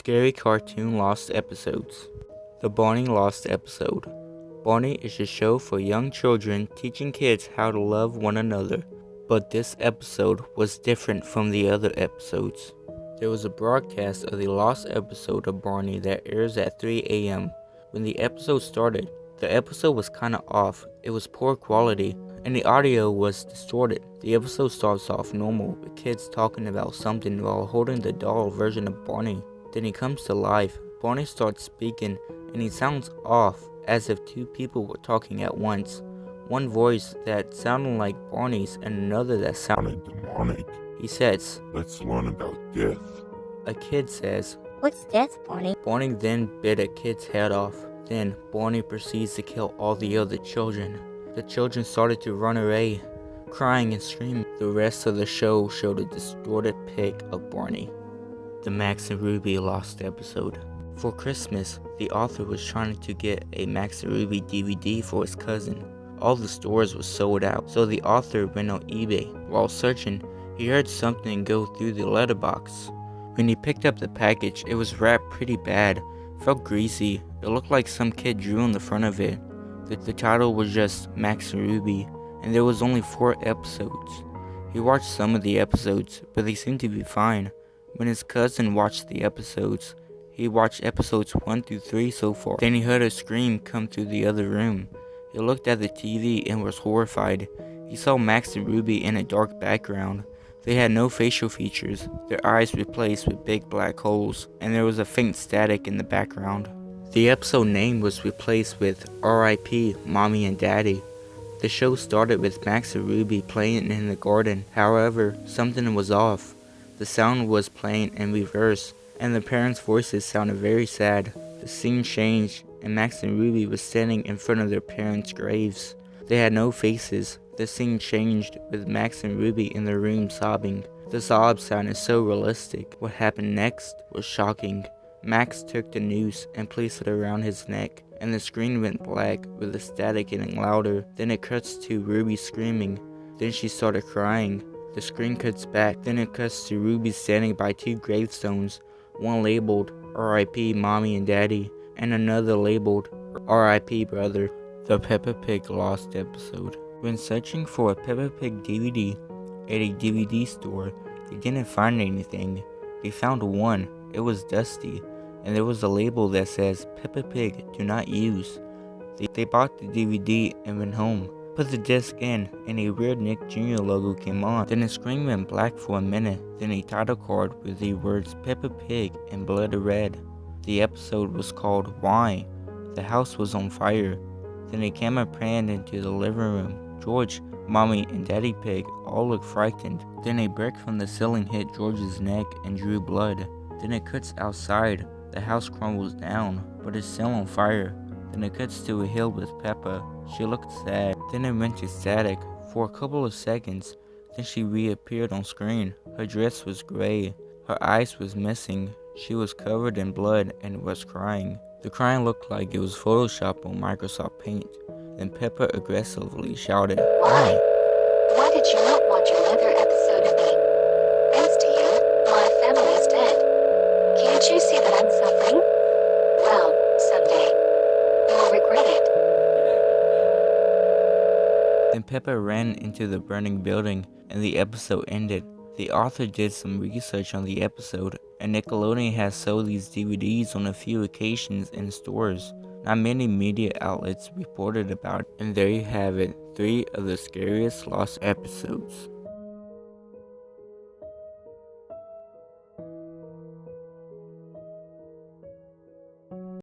Scary cartoon lost episodes. The Barney lost episode. Barney is a show for young children teaching kids how to love one another, but this episode was different from the other episodes. There was a broadcast of the lost episode of Barney that airs at 3 a.m. When the episode started, the episode was kinda off. It was poor quality, and the audio was distorted. The episode starts off normal, with kids talking about something while holding the doll version of Barney. Then he comes to life. Barney starts speaking, and he sounds off, as if two people were talking at once. One voice that sounded like Barney's and another that sounded demonic. He says, "Let's learn about death." A kid says, "What's death, Barney?" Barney then bit a kid's head off. Then Barney proceeds to kill all the other children. The children started to run away, crying and screaming. The rest of the show showed a distorted pic of Barney. The Max and Ruby lost episode. For Christmas, the author was trying to get a Max and Ruby DVD for his cousin. All the stores were sold out, so the author went on eBay. While searching, he heard something go through the letterbox. When he picked up the package, it was wrapped pretty bad, felt greasy. It looked like some kid drew on the front of it. The title was just Max and Ruby, and there was only 4 episodes. He watched some of the episodes, but they seemed to be fine. When his cousin watched the episodes, he watched episodes 1 through 3 so far. Then he heard a scream come through the other room. He looked at the TV and was horrified. He saw Max and Ruby in a dark background. They had no facial features, their eyes replaced with big black holes, and there was a faint static in the background. The episode name was replaced with R.I.P. Mommy and Daddy. The show started with Max and Ruby playing in the garden. However, something was off. The sound was playing in reverse, and the parents' voices sounded very sad. The scene changed, and Max and Ruby were standing in front of their parents' graves. They had no faces. The scene changed, with Max and Ruby in their room sobbing. The sobs sounded so realistic. What happened next was shocking. Max took the noose and placed it around his neck, and the screen went black, with the static getting louder. Then it cuts to Ruby screaming. Then she started crying. The screen cuts back, then it cuts to Ruby standing by 2 gravestones, one labeled R.I.P. Mommy and Daddy, and another labeled R.I.P. Brother. The Peppa Pig lost episode. When searching for a Peppa Pig DVD at a DVD store, they didn't find anything. They found one. It was dusty, and there was a label that says Peppa Pig do not use. They bought the DVD and went home. Put the disc in, and a weird Nick Jr. logo came on. Then the screen went black for a minute. Then a title card with the words Peppa Pig in blood red. The episode was called Why? The house was on fire. Then a camera panned into the living room. George, Mommy, and Daddy Pig all looked frightened. Then a brick from the ceiling hit George's neck and drew blood. Then it cuts outside. The house crumbles down, but it's still on fire. Then it cuts to a hill with Peppa. She looked sad. Then it went to static for a couple of seconds. Then she reappeared on screen. Her dress was gray. Her eyes was missing. She was covered in blood and was crying. The crying looked like it was photoshopped on Microsoft Paint. Then Peppa aggressively shouted, "Why? Why did you not watch another episode of me? Thanks to you, my family is dead. Can't you see that I'm suffering? Well, someday, you'll regret it." Then Peppa ran into the burning building, and the episode ended. The author did some research on the episode, and Nickelodeon has sold these DVDs on a few occasions in stores. Not many media outlets reported about it, and there you have it, 3 of the scariest lost episodes.